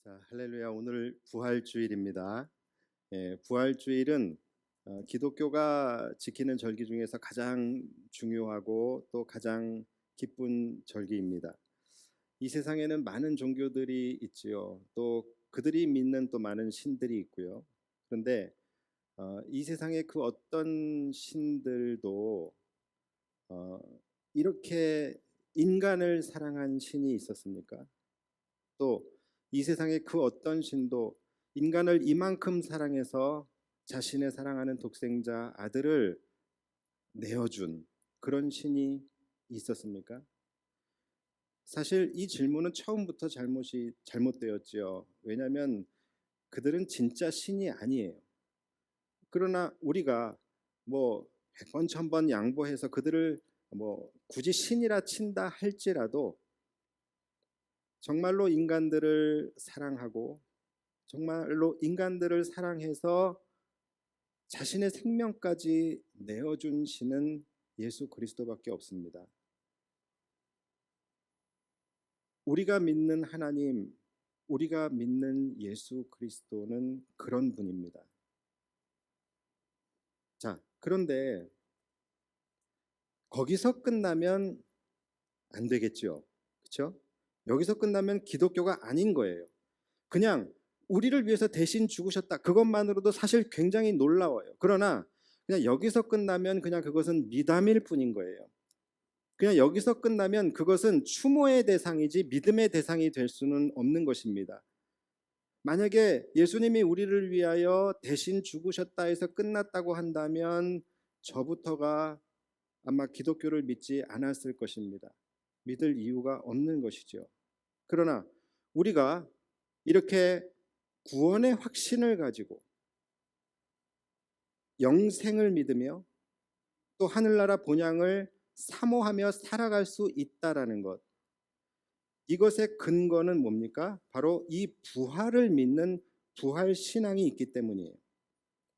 자, 할렐루야. 오늘 부활주일입니다. 부활주일은 기독교가 지키는 절기 중에서 가장 중요하고 또 가장 기쁜 절기입니다. 이 세상에는 많은 종교들이 있지요. 또 그들이 믿는 또 많은 신들이 있고요. 그런데 이 세상의 그 어떤 신들도 어, 이렇게 인간을 사랑한 신이 있었습니까? 또 이 세상의 그 어떤 신도 인간을 이만큼 사랑해서 자신의 사랑하는 독생자 아들을 내어준 그런 신이 있었습니까? 사실 이 질문은 처음부터 잘못되었지요. 왜냐하면 그들은 진짜 신이 아니에요. 그러나 우리가 뭐 100번 1000번 양보해서 그들을 뭐 굳이 신이라 친다 할지라도 정말로 인간들을 사랑하고 정말로 인간들을 사랑해서 자신의 생명까지 내어준 신은 예수 그리스도밖에 없습니다. 우리가 믿는 하나님, 우리가 믿는 예수 그리스도는 그런 분입니다. 자, 그런데 거기서 끝나면 안 되겠죠. 그렇죠? 여기서 끝나면 기독교가 아닌 거예요. 그냥 우리를 위해서 대신 죽으셨다. 그것만으로도 사실 굉장히 놀라워요. 그러나 그냥 여기서 끝나면 그냥 그것은 미담일 뿐인 거예요. 그냥 여기서 끝나면 그것은 추모의 대상이지 믿음의 대상이 될 수는 없는 것입니다. 만약에 예수님이 우리를 위하여 대신 죽으셨다 해서 끝났다고 한다면 저부터가 아마 기독교를 믿지 않았을 것입니다. 믿을 이유가 없는 것이죠. 그러나 우리가 이렇게 구원의 확신을 가지고 영생을 믿으며 또 하늘나라 본향을 사모하며 살아갈 수 있다라는 것, 이것의 근거는 뭡니까? 바로 이 부활을 믿는 부활 신앙이 있기 때문이에요.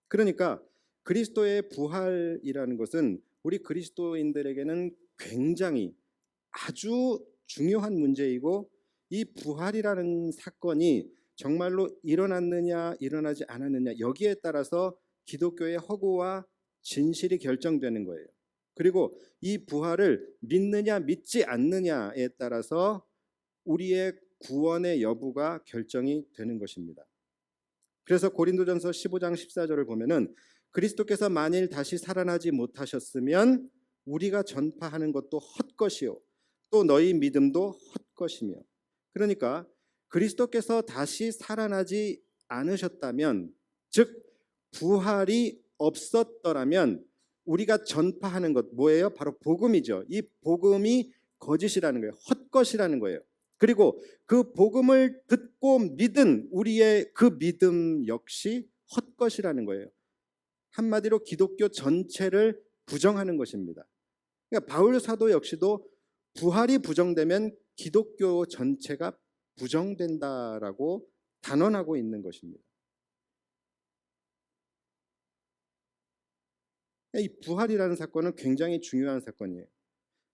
그러니까 그리스도의 부활이라는 것은 우리 그리스도인들에게는 굉장히 아주 중요한 문제이고, 이 부활이라는 사건이 정말로 일어났느냐 일어나지 않았느냐 여기에 따라서 기독교의 허구와 진실이 결정되는 거예요. 그리고 이 부활을 믿느냐 믿지 않느냐에 따라서 우리의 구원의 여부가 결정이 되는 것입니다. 그래서 고린도전서 15장 14절을 보면은 그리스도께서 만일 다시 살아나지 못하셨으면 우리가 전파하는 것도 헛것이요 또 너희 믿음도 헛것이며, 그러니까 그리스도께서 다시 살아나지 않으셨다면, 즉 부활이 없었더라면 우리가 전파하는 것 뭐예요? 바로 복음이죠. 이 복음이 거짓이라는 거예요. 헛것이라는 거예요. 그리고 그 복음을 듣고 믿은 우리의 그 믿음 역시 헛것이라는 거예요. 한마디로 기독교 전체를 부정하는 것입니다. 그러니까 바울 사도 역시도 부활이 부정되면 기독교 전체가 부정된다라고 단언하고 있는 것입니다. 이 부활이라는 사건은 굉장히 중요한 사건이에요.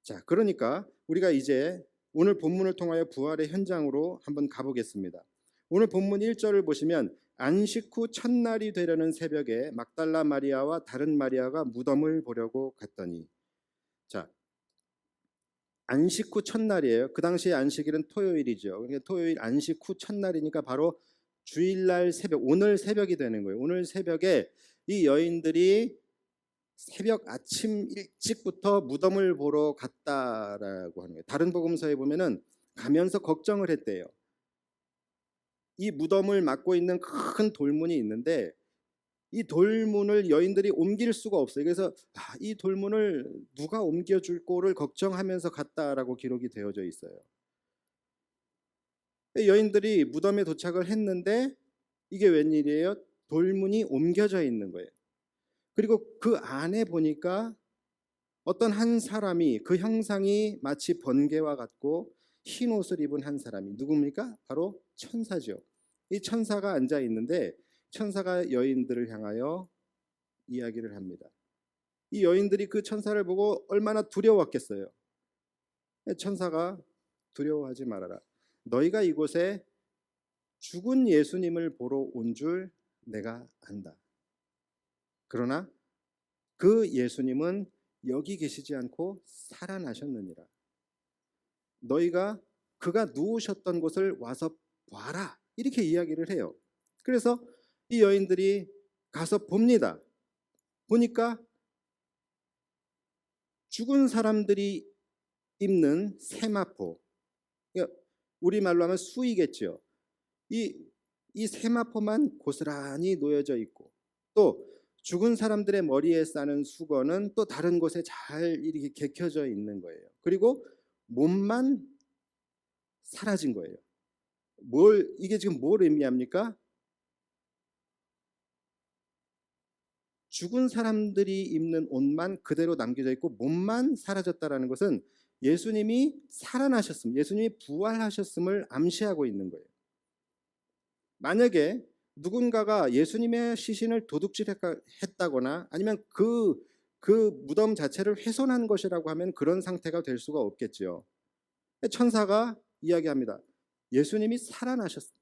자, 그러니까 우리가 이제 오늘 본문을 통하여 부활의 현장으로 한번 가보겠습니다. 오늘 본문 1절을 보시면 안식 후 첫날이 되려는 새벽에 막달라 마리아와 다른 마리아가 무덤을 보려고 갔더니, 자, 안식 후 첫날이에요. 그 당시에 안식일은 토요일이죠. 그러니까 토요일 안식 후 첫날이니까 바로 주일날 새벽, 오늘 새벽이 되는 거예요. 오늘 새벽에 이 여인들이 새벽 아침 일찍부터 무덤을 보러 갔다라고 하는 거예요. 다른 복음서에 보면은 가면서 걱정을 했대요. 이 무덤을 막고 있는 큰 돌문이 있는데 이 돌문을 여인들이 옮길 수가 없어요. 그래서 이 돌문을 누가 옮겨줄 거를 걱정하면서 갔다라고 기록이 되어져 있어요. 여인들이 무덤에 도착을 했는데 이게 웬일이에요? 돌문이 옮겨져 있는 거예요. 그리고 그 안에 보니까 어떤 한 사람이, 그 형상이 마치 번개와 같고 흰 옷을 입은 한 사람이 누굽니까? 바로 천사죠. 이 천사가 앉아 있는데 천사가 여인들을 향하여 이야기를 합니다. 이 여인들이 그 천사를 보고 얼마나 두려웠겠어요. 천사가 두려워하지 말아라. 너희가 이곳에 죽은 예수님을 보러 온 줄 내가 안다. 그러나 그 예수님은 여기 계시지 않고 살아나셨느니라. 너희가 그가 누우셨던 곳을 와서 봐라. 이렇게 이야기를 해요. 그래서 이 여인들이 가서 봅니다. 보니까 죽은 사람들이 입는 세마포, 그러니까 우리말로 하면 수이겠죠. 이 세마포만 고스란히 놓여져 있고, 또 죽은 사람들의 머리에 싸는 수건은 또 다른 곳에 잘 이렇게 개켜져 있는 거예요. 그리고 몸만 사라진 거예요. 이게 지금 뭘 의미합니까? 죽은 사람들이 입는 옷만 그대로 남겨져 있고 몸만 사라졌다라는 것은 예수님이 살아나셨음, 예수님이 부활하셨음을 암시하고 있는 거예요. 만약에 누군가가 예수님의 시신을 도둑질했다거나 아니면 그 무덤 자체를 훼손한 것이라고 하면 그런 상태가 될 수가 없겠지요. 천사가 이야기합니다. 예수님이 살아나셨으니까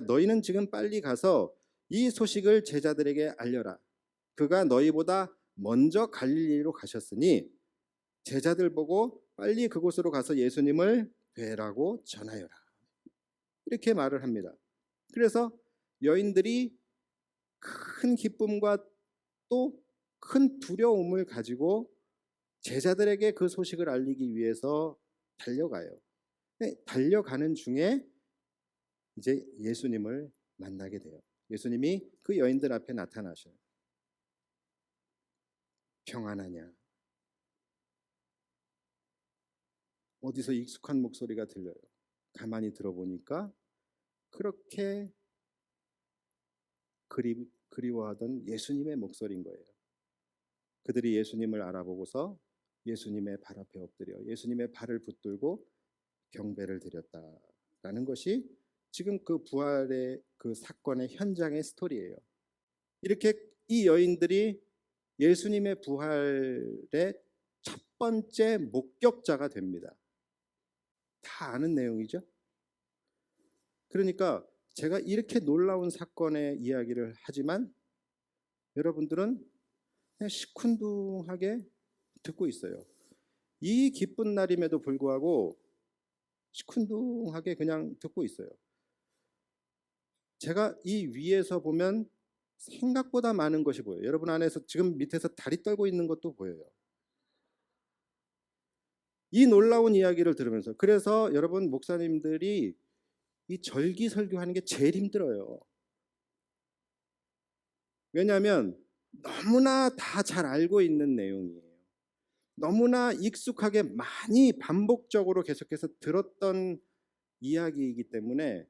너희는 지금 빨리 가서 이 소식을 제자들에게 알려라. 그가 너희보다 먼저 갈릴리로 가셨으니 제자들 보고 빨리 그곳으로 가서 예수님을 뵈라고 전하여라. 이렇게 말을 합니다. 그래서 여인들이 큰 기쁨과 또 큰 두려움을 가지고 제자들에게 그 소식을 알리기 위해서 달려가요. 달려가는 중에 이제 예수님을 만나게 돼요. 예수님이 그 여인들 앞에 나타나셔요. 평안하냐? 어디서 익숙한 목소리가 들려요. 가만히 들어보니까 그렇게 그리워하던 예수님의 목소리인 거예요. 그들이 예수님을 알아보고서 예수님의 발 앞에 엎드려 예수님의 발을 붙들고 경배를 드렸다라는 것이 지금 그 부활의 그 사건의 현장의 스토리예요. 이렇게 이 여인들이 예수님의 부활의 첫 번째 목격자가 됩니다. 다 아는 내용이죠. 그러니까 제가 이렇게 놀라운 사건의 이야기를 하지만 여러분들은 그냥 시큰둥하게 듣고 있어요. 이 기쁜 날임에도 불구하고 시큰둥하게 그냥 듣고 있어요. 제가 이 위에서 보면 생각보다 많은 것이 보여요. 여러분 안에서 지금 밑에서 다리 떨고 있는 것도 보여요. 이 놀라운 이야기를 들으면서 그래서 여러분 목사님들이 이 절기 설교하는 게 제일 힘들어요. 왜냐하면 너무나 다 잘 알고 있는 내용이에요. 너무나 익숙하게 많이 반복적으로 계속해서 들었던 이야기이기 때문에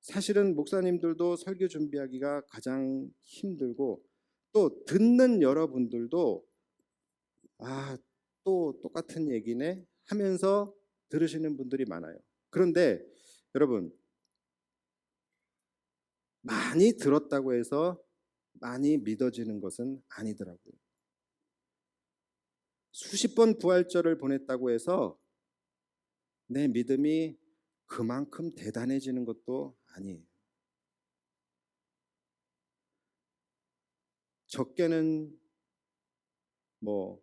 사실은 목사님들도 설교 준비하기가 가장 힘들고 또 듣는 여러분들도 또 똑같은 얘기네 하면서 들으시는 분들이 많아요. 그런데 여러분 많이 들었다고 해서 많이 믿어지는 것은 아니더라고요. 수십 번 부활절을 보냈다고 해서 내 믿음이 그만큼 대단해지는 것도 아니에요. 적게는 뭐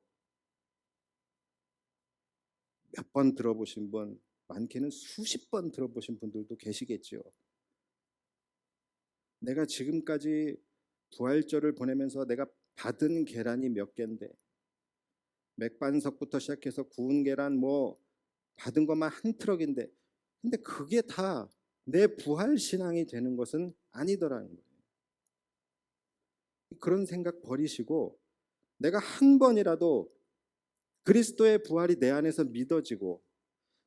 몇 번 들어보신 분, 많게는 수십 번 들어보신 분들도 계시겠죠. 내가 지금까지 부활절을 보내면서 내가 받은 계란이 몇 개인데 맥반석부터 시작해서 구운 계란 뭐 받은 것만 한 트럭인데 근데 그게 다 내 부활 신앙이 되는 것은 아니더라는 거예요. 그런 생각 버리시고 내가 한 번이라도 그리스도의 부활이 내 안에서 믿어지고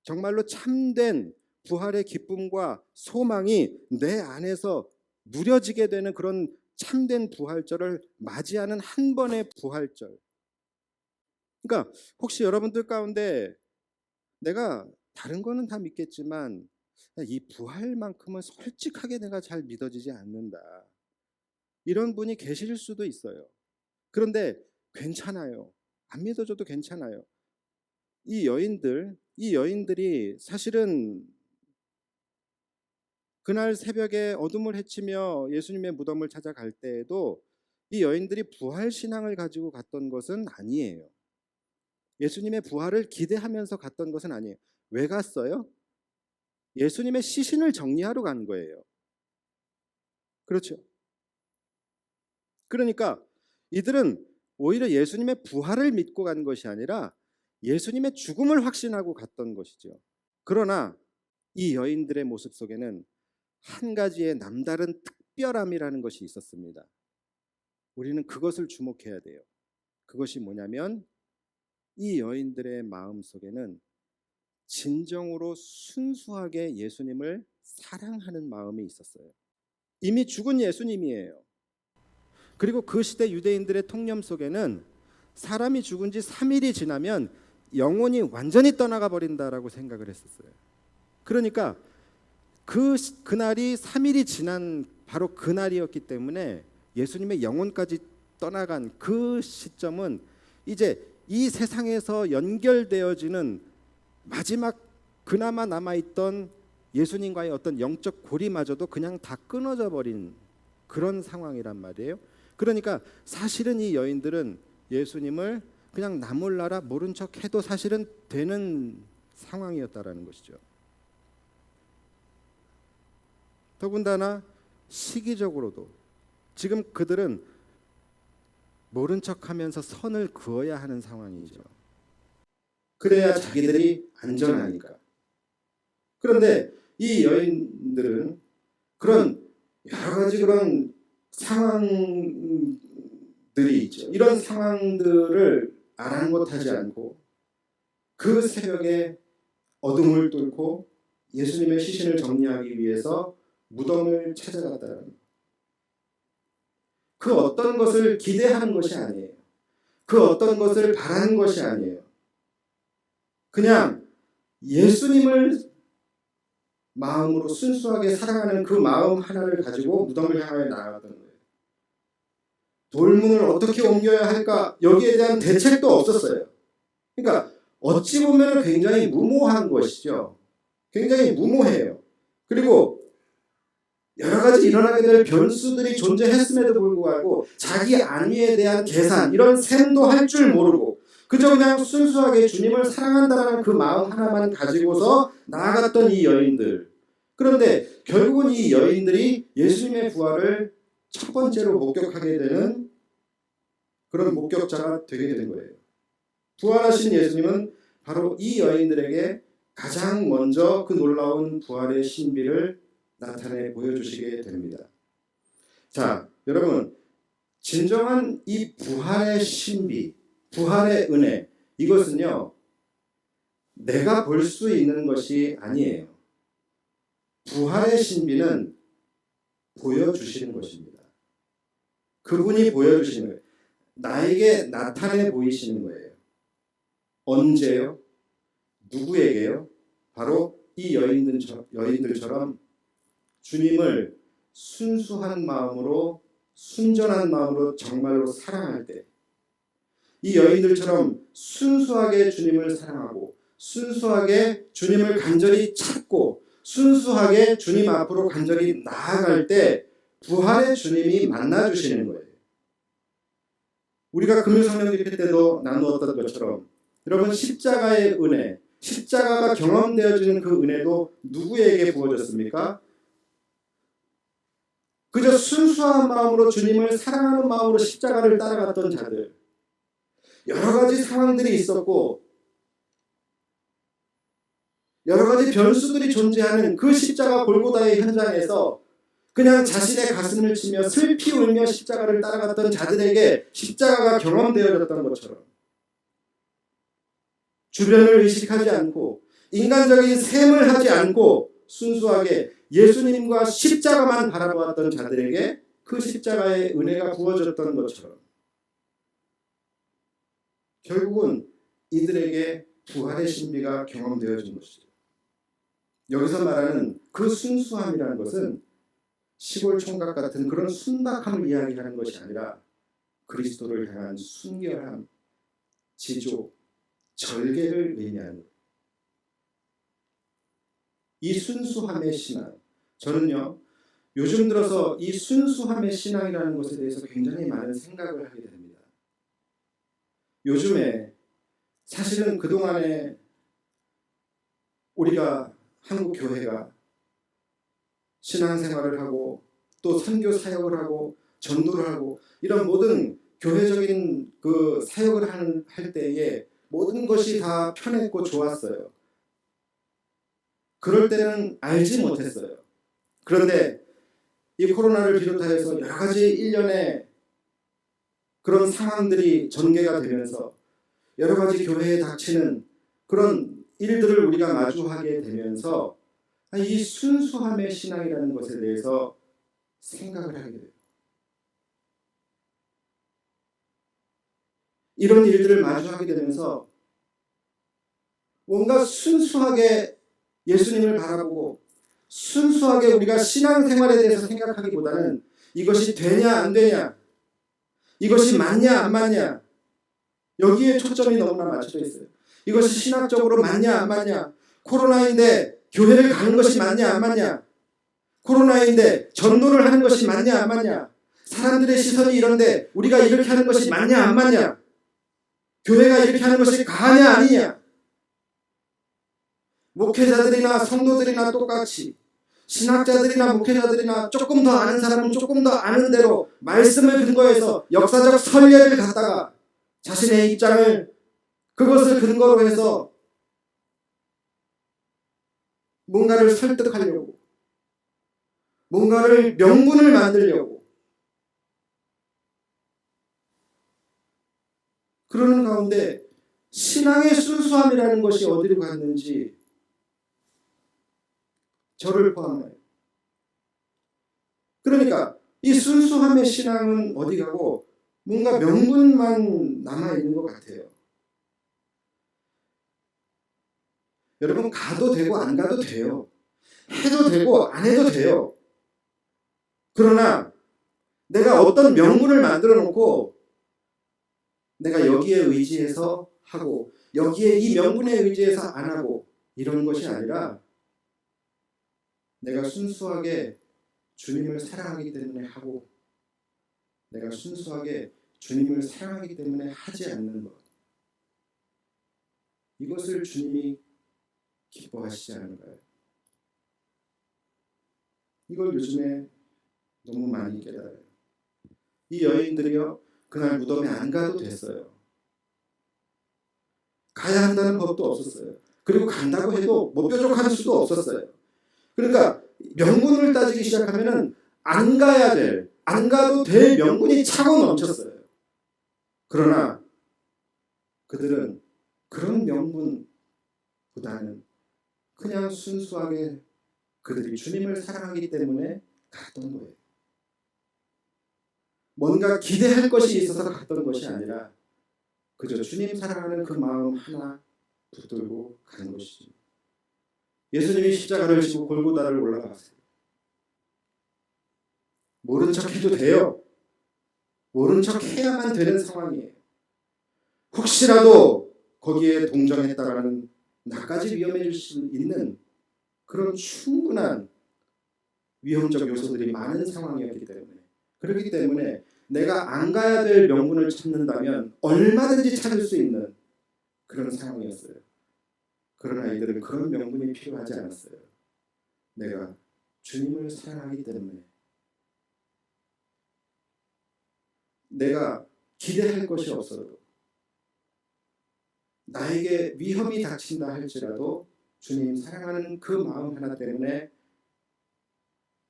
정말로 참된 부활의 기쁨과 소망이 내 안에서 누려지게 되는 그런 참된 부활절을 맞이하는 한 번의 부활절. 그러니까 혹시 여러분들 가운데 내가 다른 거는 다 믿겠지만 이 부활만큼은 솔직하게 내가 잘 믿어지지 않는다. 이런 분이 계실 수도 있어요. 그런데 괜찮아요. 안 믿어줘도 괜찮아요. 이 여인들이 사실은 그날 새벽에 어둠을 헤치며 예수님의 무덤을 찾아갈 때에도 이 여인들이 부활 신앙을 가지고 갔던 것은 아니에요. 예수님의 부활을 기대하면서 갔던 것은 아니에요. 왜 갔어요? 예수님의 시신을 정리하러 간 거예요. 그렇죠. 그러니까 이들은 오히려 예수님의 부활을 믿고 간 것이 아니라 예수님의 죽음을 확신하고 갔던 것이죠. 그러나 이 여인들의 모습 속에는 한 가지의 남다른 특별함이라는 것이 있었습니다. 우리는 그것을 주목해야 돼요. 그것이 뭐냐면 이 여인들의 마음 속에는 진정으로 순수하게 예수님을 사랑하는 마음이 있었어요. 이미 죽은 예수님이에요. 그리고 그 시대 유대인들의 통념 속에는 사람이 죽은 지 3일이 지나면 영혼이 완전히 떠나가 버린다라고 생각을 했었어요. 그러니까 그날이 3일이 지난 바로 그날이었기 때문에 예수님의 영혼까지 떠나간 그 시점은 이제 이 세상에서 연결되어지는 마지막 그나마 남아있던 예수님과의 어떤 영적 고리마저도 그냥 다 끊어져 버린 그런 상황이란 말이에요. 그러니까 사실은 이 여인들은 예수님을 그냥 나 몰라라 모른 척 해도 사실은 되는 상황이었다라는 것이죠. 더군다나 시기적으로도 지금 그들은 모른 척하면서 선을 그어야 하는 상황이죠. 그래야 자기들이 안전하니까. 그런데 이 여인들은 그런 여러 가지 그런 상황들이 있죠. 이런 상황들을 아랑곳하지 않고 그 새벽에 어둠을 뚫고 예수님의 시신을 정리하기 위해서 무덤을 찾아갔다는 그 어떤 것을 기대하는 것이 아니에요. 그 어떤 것을 바라는 것이 아니에요. 그냥 예수님을 마음으로 순수하게 사랑하는 그 마음 하나를 가지고 무덤을 향하여 나아갔던 거예요. 돌문을 어떻게 옮겨야 할까 여기에 대한 대책도 없었어요. 그러니까 어찌 보면 굉장히 무모한 것이죠. 굉장히 무모해요. 그리고 여러 가지 일어나게 될 변수들이 존재했음에도 불구하고 자기 안위에 대한 계산 이런 셈도 할 줄 모르고 그저 그냥 순수하게 주님을 사랑한다는 그 마음 하나만 가지고서 나아갔던 이 여인들. 그런데 결국은 이 여인들이 예수님의 부활을 첫 번째로 목격하게 되는 그런 목격자가 되게 된 거예요. 부활하신 예수님은 바로 이 여인들에게 가장 먼저 그 놀라운 부활의 신비를 나타내 보여주시게 됩니다. 자, 여러분, 진정한 이 부활의 신비, 부활의 은혜, 이것은요, 내가 볼 수 있는 것이 아니에요. 부활의 신비는 보여주시는 것입니다. 그분이 보여주시는 거예요. 나에게 나타내 보이시는 거예요. 언제요? 누구에게요? 바로 이 여인들처럼 주님을 순수한 마음으로 순전한 마음으로 정말로 사랑할 때 이 여인들처럼 순수하게 주님을 사랑하고 순수하게 주님을 간절히 찾고 순수하게 주님 앞으로 간절히 나아갈 때 부활의 주님이 만나주시는 거예요. 우리가 금요 성령 집회 때도 나누었던 것처럼 여러분 십자가의 은혜, 십자가가 경험되어지는 그 은혜도 누구에게 부어졌습니까? 그저 순수한 마음으로 주님을 사랑하는 마음으로 십자가를 따라갔던 자들, 여러 가지 상황들이 있었고 여러 가지 변수들이 존재하는 그 십자가 골고다의 현장에서 그냥 자신의 가슴을 치며 슬피 울며 십자가를 따라갔던 자들에게 십자가가 경험되어졌던 것처럼 주변을 의식하지 않고 인간적인 셈을 하지 않고 순수하게 예수님과 십자가만 바라보았던 자들에게 그 십자가의 은혜가 부어졌던 것처럼 결국은 이들에게 부활의 신비가 경험되어진 것이죠. 여기서 말하는 그 순수함이라는 것은 시골 총각 같은 그런 순박함을 이야기하는 것이 아니라 그리스도를 향한 순결함, 지조, 절개를 의미하는 이 순수함의 신앙, 저는요, 요즘 들어서 이 순수함의 신앙이라는 것에 대해서 굉장히 많은 생각을 하게 됩니다. 요즘에 사실은 그동안에 우리가 한국 교회가 신앙생활을 하고 또 선교 사역을 하고 전도를 하고 이런 모든 교회적인 그 사역을 할 때에 모든 것이 다 편했고 좋았어요. 그럴 때는 알지 못했어요. 그런데 이 코로나를 비롯하여서 여러 가지 일련의 그런 상황들이 전개가 되면서 여러 가지 교회에 닥치는 그런 일들을 우리가 마주하게 되면서 이 순수함의 신앙이라는 것에 대해서 생각을 하게 돼요. 이런 일들을 마주하게 되면서 뭔가 순수하게 예수님을 바라보고 순수하게 우리가 신앙생활에 대해서 생각하기보다는 이것이 되냐 안 되냐, 이것이 맞냐 안 맞냐, 여기에 초점이 너무나 맞춰져 있어요. 이것이 신학적으로 맞냐 안 맞냐, 코로나인데 교회를 가는 것이 맞냐 안 맞냐, 코로나인데 전도를 하는 것이 맞냐 안 맞냐, 사람들의 시선이 이런데 우리가 이렇게 하는 것이 맞냐 안 맞냐, 교회가 이렇게 하는 것이 가냐 아니냐, 목회자들이나 성도들이나 똑같이 신학자들이나 목회자들이나 조금 더 아는 사람은 조금 더 아는 대로 말씀을 근거해서 역사적 선례를 갖다가 자신의 입장을 그것을 근거로 해서 뭔가를 설득하려고, 뭔가를 명분을 만들려고 그러는 가운데 신앙의 순수함이라는 것이 어디로 갔는지 저를 포함하여, 그러니까 이 순수함의 신앙은 어디 가고 뭔가 명분만 남아있는 것 같아요. 여러분, 가도 되고 안 가도 돼요. 해도 되고 안 해도 돼요. 그러나 내가 어떤 명분을 만들어 놓고 내가 여기에 의지해서 하고 여기에 이 명분에 의지해서 안 하고 이런 것이 아니라 내가 순수하게 주님을 사랑하기 때문에 하고 내가 순수하게 주님을 사랑하기 때문에 하지 않는 것, 이것을 주님이 기뻐하시지 않을까요? 이걸 요즘에 너무 많이 깨달아요. 이 여인들이요, 그날 무덤에 안 가도 됐어요. 가야 한다는 법도 없었어요. 그리고 간다고 해도 뭐 뾰족한 수도 없었어요. 그러니까 명분을 따지기 시작하면은 안 가야 될, 안 가도 될 명분이 차고 넘쳤어요. 그러나 그들은 그런 명분보다는 그냥 순수하게 그들이 주님을 사랑하기 때문에 갔던 거예요. 뭔가 기대할 것이 있어서 갔던 것이 아니라 그저 주님 사랑하는 그 마음 하나 붙들고 가는 것이죠. 예수님이 십자가를 지고 골고다를 올라갔어요. 모른 척 해도 돼요. 모른 척 해야만 되는 상황이에요. 혹시라도 거기에 동정했다가는 나까지 위험해질 수 있는 그런 충분한 위험적 요소들이 많은 상황이었기 때문에, 그렇기 때문에 내가 안 가야 될 명분을 찾는다면 얼마든지 찾을 수 있는 그런 상황이었어요. 그러나 이들은 그런 명분이 필요하지 않았어요. 내가 주님을 사랑하기 때문에, 내가 기대할 것이 없어도, 나에게 위험이 닥친다 할지라도 주님 사랑하는 그 마음 하나 때문에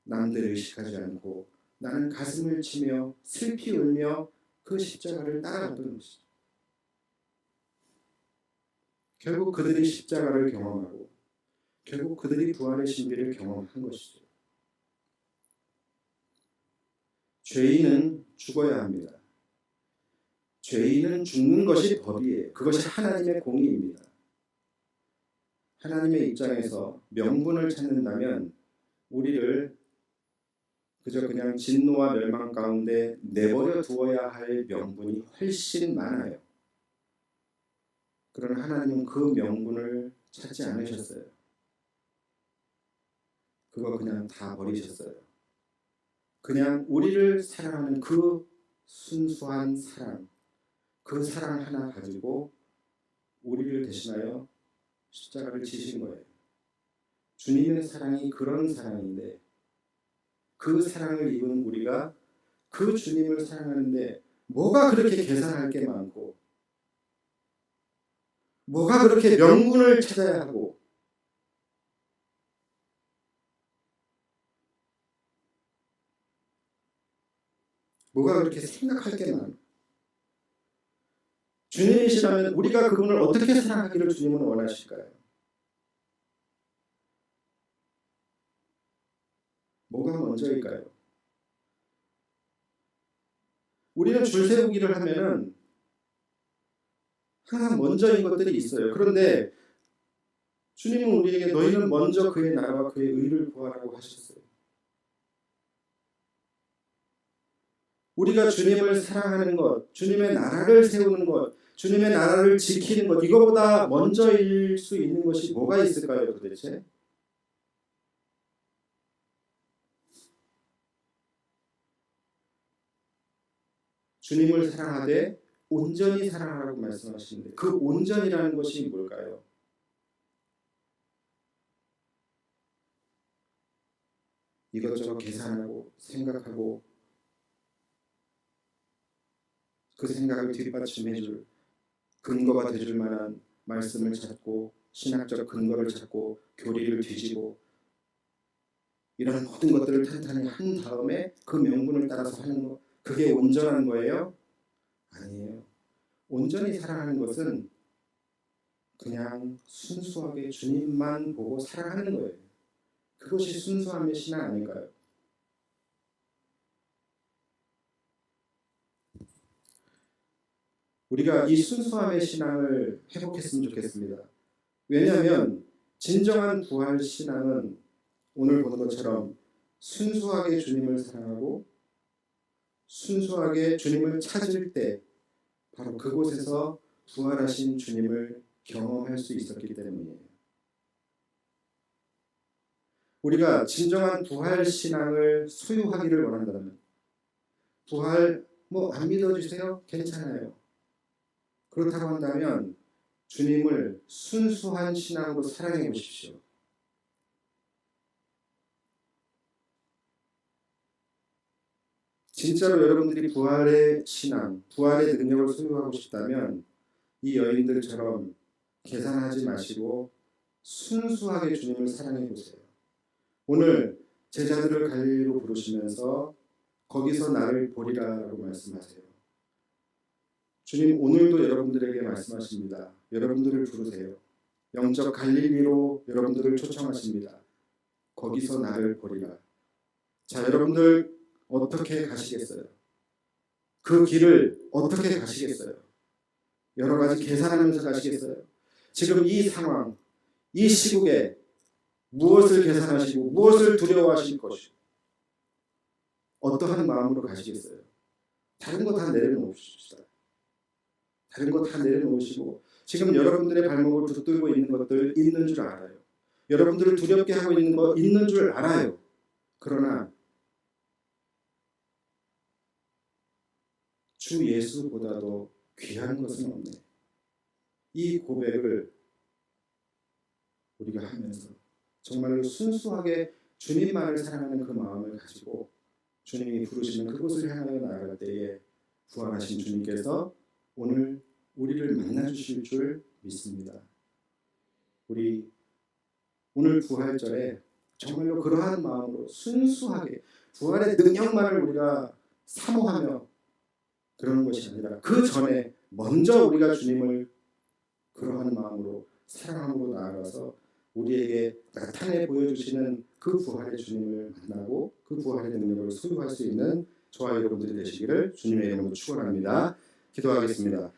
남들을 의식하지 않고 나는 가슴을 치며 슬피 울며 그 십자가를 따라갔던 것이죠. 결국 그들이 십자가를 경험하고 결국 그들이 부활의 신비를 경험한 것이죠. 죄인은 죽어야 합니다. 죄인은 죽는 것이 법이에요. 그것이 하나님의 공의입니다. 하나님의 입장에서 명분을 찾는다면 우리를 그저 그냥 진노와 멸망 가운데 내버려 두어야 할 명분이 훨씬 많아요. 그러나 하나님은 그 명분을 찾지 않으셨어요. 그거 그냥 다 버리셨어요. 그냥 우리를 사랑하는 그 순수한 사랑, 그 사랑 하나 가지고 우리를 대신하여 십자가를 지신 거예요. 주님의 사랑이 그런 사랑인데 그 사랑을 입은 우리가 그 주님을 사랑하는데 뭐가 그렇게 계산할 게 많고 뭐가 그렇게 명분을 찾아야 하고 뭐가 그렇게 생각할 게 많아. 주님이시라면 우리가 그분을 어떻게 사랑하기를 주님은 원하실까요? 뭐가 먼저일까요? 우리는 줄 세우기를 하면은 항상 먼저인 것들이 있어요. 그런데 주님은 우리에게 너희는 먼저 그의 나라와 그의 의를 구하라고 하셨어요. 우리가 주님을 사랑하는 것, 주님의 나라를 세우는 것, 주님의 나라를 지키는 것, 이거보다 먼저일 수 있는 것이 뭐가 있을까요, 도대체? 주님을 사랑하되 온전히 사랑하라고 말씀하시는데 그 온전이라는 것이 뭘까요? 이것저것 계산하고 생각하고 그 생각을 뒷받침해줄 근거가 되줄 만한 말씀을 찾고 신학적 근거를 찾고 교리를 뒤지고 이런 모든 것들을 탄탄히 한 다음에 그 명분을 따라서 하는 것, 그게 온전한 거예요? 아니에요. 온전히 사랑하는 것은 그냥 순수하게 주님만 보고 사랑하는 거예요. 그것이 순수함의 신앙 아닐까요? 우리가 이 순수함의 신앙을 회복했으면 좋겠습니다. 왜냐하면 진정한 부활 신앙은 오늘 본 것처럼 순수하게 주님을 사랑하고 순수하게 주님을 찾을 때 바로 그곳에서 부활하신 주님을 경험할 수 있었기 때문이에요. 우리가 진정한 부활 신앙을 소유하기를 원한다면 부활 안 믿어주세요? 괜찮아요. 그렇다고 한다면 주님을 순수한 신앙으로 사랑해 보십시오. 진짜로 여러분들이 부활의 신앙, 부활의 능력을 소유하고 싶다면 이 여인들처럼 계산하지 마시고 순수하게 주님을 사랑해 보세요. 오늘 제자들을 갈릴리로 부르시면서 거기서 나를 보리라라고 말씀하세요. 주님 오늘도 여러분들에게 말씀하십니다. 여러분들을 부르세요. 영적 갈릴리로 여러분들을 초청하십니다. 거기서 나를 보리라. 자, 여러분들 어떻게 가시겠어요? 그 길을 어떻게 가시겠어요? 여러 가지 계산하면서 가시겠어요? 지금 이 상황, 이 시국에 무엇을 계산하시고 무엇을 두려워하실 것이고 어떠한 마음으로 가시겠어요? 다른 거 다 내려놓으십시다. 다른 거 다 내려놓으시고 지금 여러분들의 발목을 붙들고 있는 것들 있는 줄 알아요. 여러분들을 두렵게 하고 있는 거 있는 줄 알아요. 그러나 주 예수보다도 귀한 것은 없네. 이 고백을 우리가 하면서 정말로 순수하게 주님만을 사랑하는 그 마음을 가지고 주님이 부르시는 그곳을 향하여 나아갈 때에 부활하신 주님께서 오늘 우리를 만나주실 줄 믿습니다. 우리 오늘 부활절에 정말로 그러한 마음으로 순수하게 부활의 능력만을 우리가 사모하며 그러는 것이 아니라 그 전에 먼저 우리가 주님을 그러한 마음으로 사랑함으로 나아가서 우리에게 나타내 보여주시는 그 부활의 주님을 만나고 그 부활의 능력을 소유할 수 있는 저와 여러분들이 되시기를 주님의 이름으로 축원합니다. 기도하겠습니다.